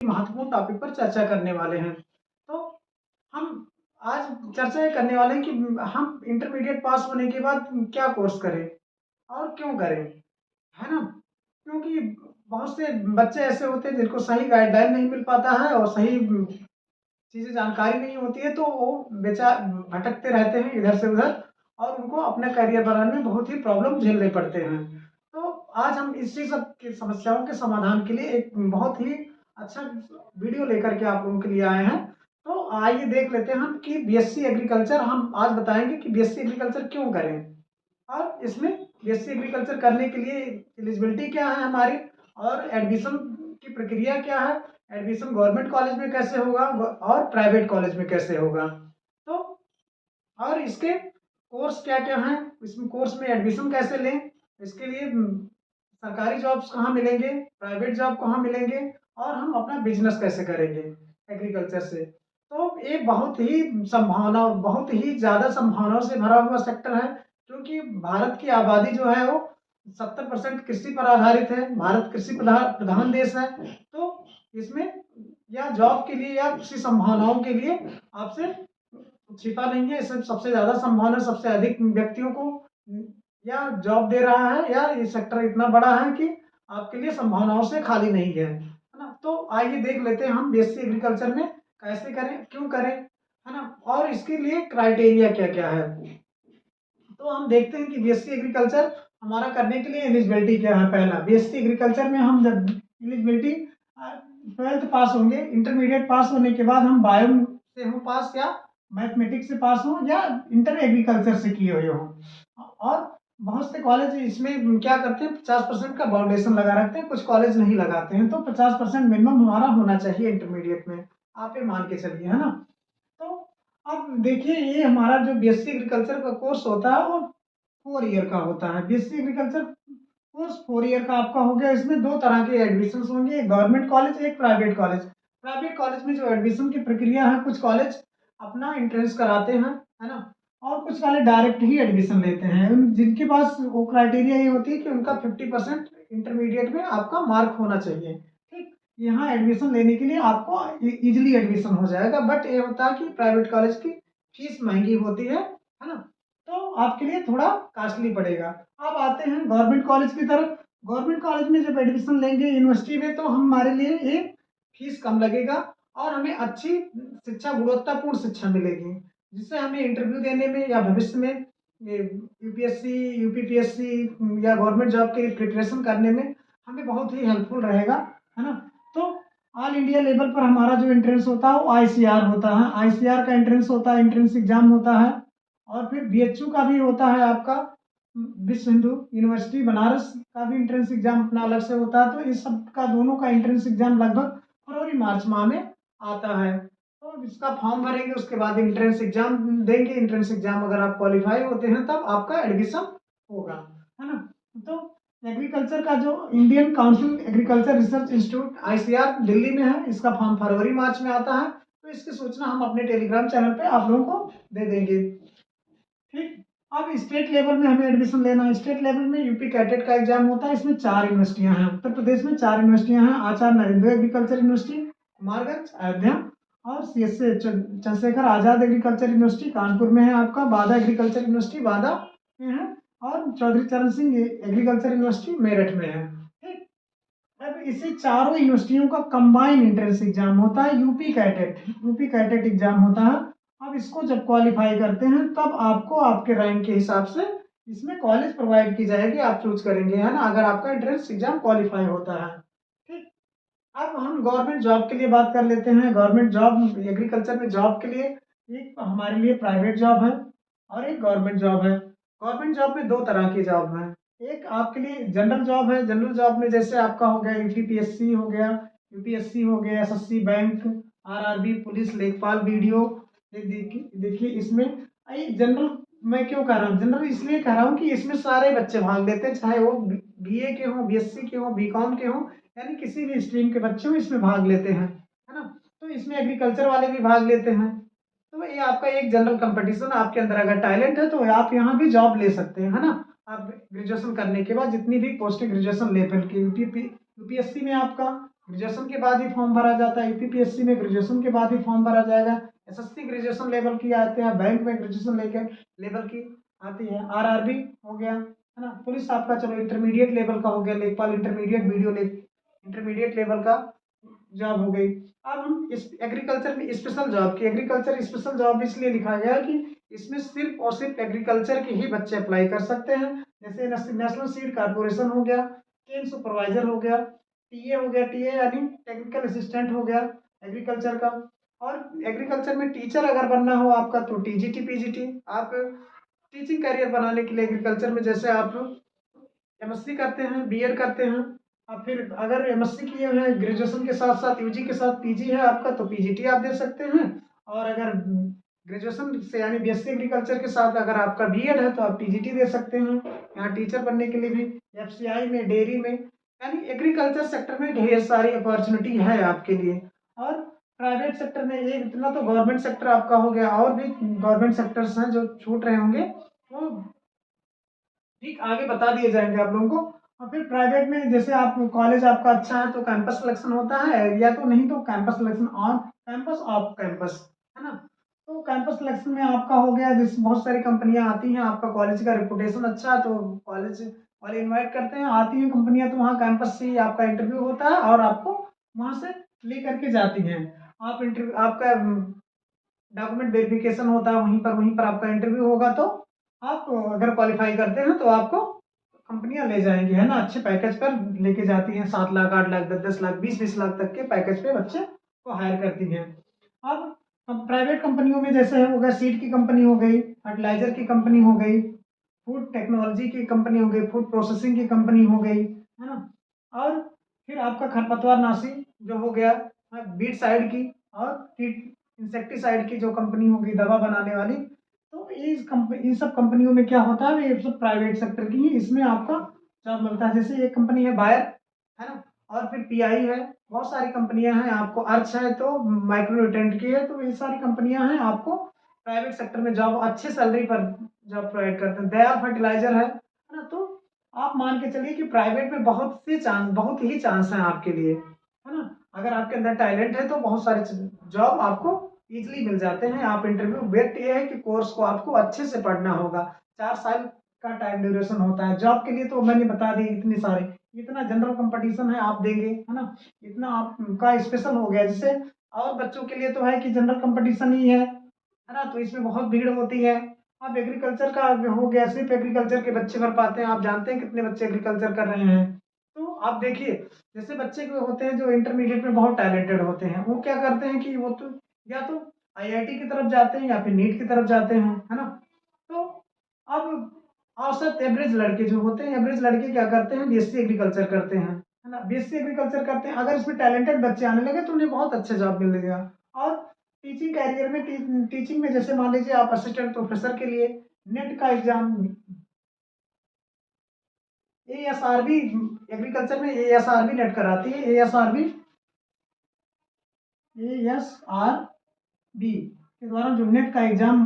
महत्वपूर्ण टॉपिक पर चर्चा करने वाले हैं। तो हम आज चर्चा ये करने वाले हैं कि हम इंटरमीडिएट पास होने के बाद क्या कोर्स करें और क्यों करें, है ना? क्योंकि बहुत से बच्चे ऐसे होते हैं जिनको सही गाइडलाइन नहीं मिल पाता है और सही चीज़ें जानकारी नहीं होती है, तो वो भटकते रहते हैं इधर से उधर और उनको अपना करियर बनाने में बहुत ही प्रॉब्लम झेलने पड़ते हैं। तो आज हम इसी सब की समस्याओं के समाधान के लिए एक बहुत ही अच्छा वीडियो लेकर के आप लोगों के लिए आए हैं। तो आइए देख लेते हैं हम कि बीएससी एग्रीकल्चर हम आज बताएँगे कि बीएससी एग्रीकल्चर क्यों करें? और इसमें बीएससी एग्रीकल्चर करने के लिए एलिजिबिलिटी क्या है हमारी और एडमिशन की प्रक्रिया क्या है, एडमिशन गवर्नमेंट कॉलेज में कैसे होगा और प्राइवेट कॉलेज में कैसे होगा, तो और इसके कोर्स क्या क्या हैं, इसमें कोर्स में एडमिशन कैसे लें, इसके लिए सरकारी जॉब्स कहाँ मिलेंगे, प्राइवेट जॉब कहाँ मिलेंगे और हम अपना बिजनेस कैसे करेंगे एग्रीकल्चर से। तो ये बहुत ही ज़्यादा संभावनाओं से भरा हुआ सेक्टर है, क्योंकि भारत की आबादी जो है वो 70% कृषि पर आधारित है। भारत कृषि प्रधान देश है। तो इसमें या जॉब के लिए या कृषि संभावनाओं के लिए आपसे छिपा नहीं है। इसमें सबसे ज़्यादा संभावना सबसे अधिक व्यक्तियों को या जॉब दे रहा है या ये सेक्टर इतना बड़ा है कि आपके लिए संभावनाओं से खाली नहीं है ना? तो आइए देख लेते हैं हम बीएससी एग्रीकल्चर में कैसे करें, क्यों करें, है ना? और इसके लिए क्राइटेरिया क्या-क्या है। तो हम देखते हैं कि बीएससी एग्रीकल्चर हमारा करने के लिए एलिजिबिलिटी क्या है। पहला, बीएससी एग्रीकल्चर में हम जब एलिजिबिलिटी 12th पास होंगे, इंटरमीडिएट पास होने के बाद हम बायो से हो पास या मैथमेटिक्स से पास हो या इंटर एग्रीकल्चर से किए हुए हो। और बहुत से कॉलेज इसमें क्या करते हैं, 50% का बाउंडेशन लगा रखते हैं, कुछ कॉलेज नहीं लगाते हैं। तो 50% मिनिमम हमारा होना चाहिए इंटरमीडिएट में, आप ये मान के चलिए, है ना? तो अब देखिए, ये हमारा जो बीएससी एग्रीकल्चर का कोर्स होता है वो 4 ईयर का होता है। बीएससी एग्रीकल्चर कोर्स 4 ईयर का आपका हो गया। इसमें 2 तरह के एडमिशन्स होंगे, एक गवर्नमेंट कॉलेज, एक प्राइवेट कॉलेज। प्राइवेट कॉलेज में जो एडमिशन की प्रक्रिया है, कुछ कॉलेज अपना एंट्रेंस कराते हैं, है ना? और कुछ कॉलेज डायरेक्ट ही एडमिशन लेते हैं। जिनके पास वो क्राइटेरिया ये होती है कि उनका 50% इंटरमीडिएट में आपका मार्क होना चाहिए। ठीक, यहाँ एडमिशन लेने के लिए आपको इजीली एडमिशन हो जाएगा। बट ये होता है कि प्राइवेट कॉलेज की फीस महंगी होती है ना? तो आपके लिए थोड़ा कॉस्टली पड़ेगा। अब आते हैं गवर्नमेंट कॉलेज की तरफ। गवर्नमेंट कॉलेज में जब एडमिशन लेंगे यूनिवर्सिटी में, तो हमारे लिए ये फीस कम लगेगा और हमें अच्छी शिक्षा, गुणवत्तापूर्ण शिक्षा मिलेगी, जिससे हमें इंटरव्यू देने में या भविष्य में यूपीएससी, यूपीपीएससी या गवर्नमेंट जॉब के लिए प्रिपरेशन करने में हमें बहुत ही हेल्पफुल रहेगा, है ना? तो ऑल इंडिया लेवल पर हमारा जो एंट्रेंस होता है वो आईसीआर होता है। आईसीआर का एंट्रेंस होता है, एंट्रेंस एग्जाम होता है। और फिर बीएचयू का भी होता है आपका, विश्व हिंदू यूनिवर्सिटी बनारस का भी एंट्रेंस एग्जाम अपना अलग से होता है। तो इस सब का दोनों का एंट्रेंस एग्जाम लगभग फरवरी मार्च माह में आता है। तो इसका फॉर्म भरेंगे, उसके बाद एंट्रेंस एग्जाम देंगे। एंट्रेंस एग्जाम अगर आप क्वालिफाई होते हैं तब आपका एडमिशन होगा, है ना? तो एग्रीकल्चर का जो Indian council agriculture research institute ICR Delhi में है, इसका फॉर्म फरवरी मार्च में आता है। तो इसकी सूचना हम अपने टेलीग्राम चैनल पे आप लोगों को दे देंगे। ठीक, अब स्टेट लेवल में हमें एडमिशन लेना है। स्टेट लेवल में यूपी कैटेट का एग्जाम होता है। इसमें 4 यूनिवर्सिटियां हैं, उत्तर प्रदेश में 4 यूनिवर्सिटियां हैं, आचार्य नरेंद्र एग्रीकल्चर यूनिवर्सिटी कुमारगंज अयोध्या, और CSA Chandrashekhar Azad agriculture university Kanpur में है आपका, बादा एग्रीकल्चर यूनिवर्सिटी बादा में है, और चौधरी चरण सिंह एग्रीकल्चर यूनिवर्सिटी मेरठ में है। ठीक, अब इसी चारों यूनिवर्सिटियों का कंबाइन एंट्रेंस एग्जाम होता है, यूपी कैटेट एग्जाम होता है। अब इसको जब क्वालिफाई करते हैं तब आपको आपके रैंक के हिसाब से इसमें कॉलेज प्रोवाइड की जाएगी, आप चूज करेंगे, है ना? अगर आपका एंट्रेंस एग्जाम क्वालिफाई होता है। ठीक, अब हम गवर्नमेंट जॉब के लिए बात कर लेते हैं। गवर्नमेंट जॉब एग्रीकल्चर में जॉब के लिए एक हमारे लिए प्राइवेट जॉब है और एक गवर्नमेंट जॉब है। गवर्नमेंट जॉब में 2 तरह की जॉब है। एक आपके लिए जनरल जॉब है। जनरल जॉब में जैसे आपका हो गया यूपीपीएससी हो गया, यूपीएससी हो गया, एसएससी, बैंक, आरआरबी, पुलिस, लेखपाल, बीडीओ। देखिए देखिए इसमें जनरल मैं क्यों कह रहा हूँ, जनरल इसलिए कह रहा हूँ कि इसमें सारे बच्चे भाग लेते हैं, चाहे वो बीए के हों, बीएससी के हों, बीकॉम के हों, यानी किसी भी स्ट्रीम के बच्चे हो इसमें भाग लेते हैं, है ना? तो इसमें एग्रीकल्चर वाले भी भाग लेते हैं। तो ये आपका एक जनरल कंपटीशन, आपके अंदर अगर टैलेंट है तो आप यहाँ भी जॉब ले सकते हैं, है ना? आप ग्रेजुएशन करने के बाद जितनी भी पोस्ट ग्रेजुएशन लेवल की यूपीएससी में आपका ग्रेजुएशन के बाद ही फॉर्म भरा जाता है। यूपीपीएससी में ग्रेजुएशन के बाद ही फॉर्म भरा जाएगा। एसएससी ग्रेजुएशन लेवल की आते हैं, बैंक में ग्रेजुएशन लेकर लेवल की आती है। आरआरबी हो गया, है ना। पुलिस आपका चलो इंटरमीडिएट लेवल का हो गया, लेखपाल इंटरमीडिएट, इंटरमीडिएट लेवल का जॉब हो गई। अब हम इस एग्रीकल्चर में स्पेशल जॉब की, एग्रीकल्चर स्पेशल जॉब इसलिए लिखा गया है कि इसमें सिर्फ और सिर्फ एग्रीकल्चर के ही बच्चे अप्लाई कर सकते हैं। जैसे नेशनल सीड कारपोरेशन हो गया, केन सुपरवाइजर हो गया, टीए हो गया, टीए यानी टेक्निकल असिस्टेंट हो गया एग्रीकल्चर का। और एग्रीकल्चर में टीचर अगर बनना हो आपका तो टीजीटी पीजीटी, आप टीचिंग करियर बनाने के लिए एग्रीकल्चर में जैसे आप एमएससी करते हैं, बीएड करते हैं, और फिर अगर एमएससी किए हुए हैं ग्रेजुएशन के साथ साथ यूजी के साथ पीजी है आपका तो पीजीटी आप दे सकते हैं। और अगर ग्रेजुएशन से यानी बीएससी एग्रीकल्चर के साथ अगर आपका बीएड है तो आप टीजीटी दे सकते हैं। यहाँ टीचर बनने के लिए भी एफसीआई में, डेयरी में, यानी एग्रीकल्चर सेक्टर में ढेर सारी अपॉर्चुनिटी है आपके लिए। और प्राइवेट सेक्टर में ये इतना तो गवर्नमेंट सेक्टर आपका हो गया, और भी गवर्नमेंट सेक्टर्स हैं जो छूट रहे होंगे वो ठीक आगे बता दिए जाएंगे आप लोगों को। और फिर प्राइवेट में जैसे आप कॉलेज आपका अच्छा है तो कैंपस सिलेक्शन होता है, या तो नहीं तो campus selection on campus off campus, है ना। तो कैंपस सिलेक्शन में आपका हो गया, जैसे बहुत सारी कंपनियां आती हैं, आपका कॉलेज का रेपुटेशन अच्छा है तो कॉलेज वाले इनवाइट करते हैं, आती हैं कंपनियां, तो वहाँ कैंपस से ही आपका इंटरव्यू होता है और आपको वहाँ से ले करके जाती हैं। आप इंटरव्यू आपका डॉक्यूमेंट वेरिफिकेशन होता है वहीं पर आपका इंटरव्यू होगा, तो आप अगर क्वालिफाई करते हैं तो आपको कंपनियां ले जाएंगी, है ना। अच्छे पैकेज पर लेके जाती हैं, 7 लाख 8 लाख 10 10 लाख 20 20 लाख तक के पैकेज पे बच्चे को हायर करती हैं। अब प्राइवेट कंपनियों में जैसे हो गया, सीड की कंपनी हो गई, फर्टिलाइजर की कंपनी हो गई, फूड टेक्नोलॉजी की कंपनी हो गई, फूड प्रोसेसिंग की कंपनी हो गई, है ना। और फिर आपका खरपतवार नाशी जो हो गया, बीट साइड की, और कीट इंसेक्टिसाइड की जो कंपनी होगी दवा बनाने वाली। तो इन सब कंपनियों में क्या होता है, ये सब प्राइवेट सेक्टर की है, इसमें आपका जॉब मिलता है। जैसे एक कंपनी है बायर, है ना, और फिर पीआई है, बहुत सारी कंपनियां हैं। आपको अर्च है तो माइक्रोन्यूट्रेंट की है, तो ये सारी कंपनियां हैं, आपको प्राइवेट सेक्टर में जॉब अच्छे सैलरी पर जॉब प्रोवाइड करते हैं। दया फर्टिलाइजर है ना। तो आप मान के चलिए कि प्राइवेट में बहुत ही चांस हैं आपके लिए, है ना। अगर आपके अंदर टैलेंट है तो बहुत सारे जॉब आपको इजीली मिल जाते हैं। आप इंटरव्यू वेट ये है कि कोर्स को आपको अच्छे से पढ़ना होगा। 4 साल का टाइम ड्यूरेशन होता है जॉब के लिए, तो मैंने बता दी इतने सारे, इतना जनरल कंपटीशन है आप देंगे, है ना। इतना आपका स्पेशल हो गया, जैसे और बच्चों के लिए तो है कि जनरल कंपटीशन ही है ना, तो इसमें बहुत भीड़ होती है। अब एग्रीकल्चर का हो गया, सिर्फ एग्रीकल्चर के बच्चे भर पाते हैं। आप जानते हैं कितने बच्चे एग्रीकल्चर कर रहे हैं। तो आप देखिए, जैसे बच्चे के होते हैं जो इंटरमीडिएट में बहुत टैलेंटेड होते हैं, वो क्या करते हैं कि वो तो या तो आईआईटी की तरफ जाते हैं या फिर नीट की तरफ जाते हैं, है ना। तो अब औसत एवरेज लड़के जो होते हैं, एवरेज लड़के क्या करते हैं, बीएससी एग्रीकल्चर करते हैं, है ना। बीएससी एग्रीकल्चर करते हैं, अगर इसमें टैलेंटेड बच्चे आने लगे तो उन्हें बहुत अच्छा जॉब मिलेगा। और टीचिंग कैरियर में टीचिंग में जैसे मान लीजिए आप असिस्टेंट प्रोफेसर के लिए नेट का एग्जाम, एएसआरबी एग्रीकल्चर में एएसआरबी नेट कराती है, एएसआरबी के द्वारा जो नेट का एग्जाम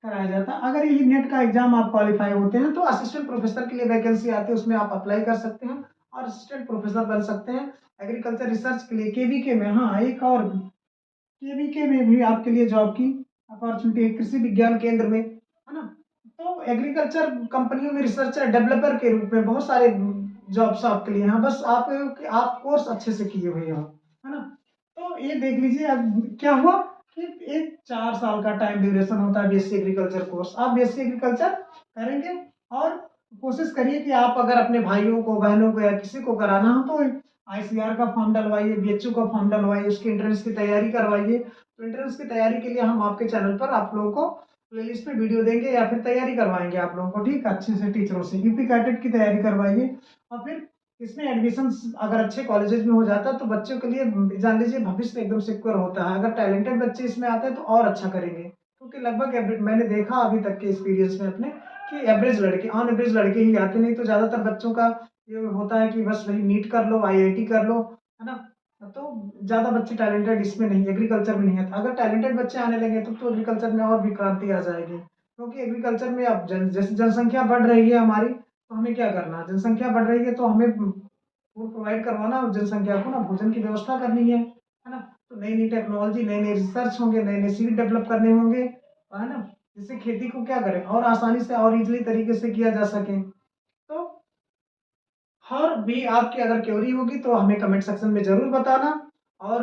कराया जाता है। अगर ये नेट का एग्जाम आप क्वालिफाई होते हैं तो असिस्टेंट प्रोफेसर के लिए वैकेंसी आती है, उसमें आप अप्लाई कर सकते हैं और असिस्टेंट प्रोफेसर बन सकते हैं। एग्रीकल्चर रिसर्च के लिए केवीके में, हाँ एक और केवीके में भी आपके लिए जॉब की अपॉर्चुनिटी है, कृषि विज्ञान केंद्र में, है ना। तो एग्रीकल्चर कंपनियों में रिसर्चर डेवलपर के रूप में बहुत सारे जॉब्स आपके लिए हैं, बस आप कोर्स अच्छे से किए हुए हो, है ना। तो ये देख लीजिए अब क्या हुआ कि एक 4 साल का टाइम ड्यूरेशन होता है बीएससी एग्रीकल्चर कोर्स। आप बीएससी एग्रीकल्चर करेंगे और कोशिश करिए कि आप अगर अपने भाइयों को, बहनों को, या किसी को कराना हो तो आईसीआर का फॉर्म डलवाइए, बीएचयू का फॉर्म डलवाइए, उसकी एंट्रेंस की तैयारी करवाइए। तो एंट्रेंस की तैयारी के लिए हम आपके चैनल पर आप लोगों को प्लेलिस्ट में वीडियो देंगे, या फिर तैयारी करवाएंगे आप लोगों को, ठीक अच्छे से टीचरों से। यूपी कैटेट की तैयारी करवाइए, और फिर इसमें एडमिशन अगर अच्छे कॉलेजेस में हो जाता है तो बच्चों के लिए जान लीजिए भविष्य एकदम सिक्योर होता है। अगर टैलेंटेड बच्चे इसमें आते हैं तो और अच्छा करेंगे, क्योंकि लगभग मैंने देखा अभी तक के एक्सपीरियंस में अपने कि एवरेज लड़के, ऑन एवरेज लड़के ही आते, नहीं तो ज़्यादातर बच्चों का ये होता है कि बस वही नीट कर लो, आईआईटी कर लो, है ना। तो ज़्यादा बच्चे टैलेंटेड इसमें नहीं, एग्रीकल्चर में नहीं आता। अगर टैलेंटेड बच्चे आने लगे तो एग्रीकल्चर में और भी क्रांति आ जाएगी, क्योंकि एग्रीकल्चर में अब जैसे जनसंख्या बढ़ रही है हमारी, तो हमें क्या करना है, जनसंख्या बढ़ रही है तो हमें फूड प्रोवाइड करवाना और जनसंख्या को ना भोजन की व्यवस्था करनी है ना? तो नई-नई टेक्नोलॉजी, नए-नए रिसर्च होंगे, नए-नए सीड डेवलप करने होंगे, है ना? जिससे खेती को क्या करें और आसानी से और ईज़िली तरीके से किया जा सके। तो और भी आपकी अगर क्वेरी होगी तो हमें कमेंट सेक्शन में ज़रूर बताना और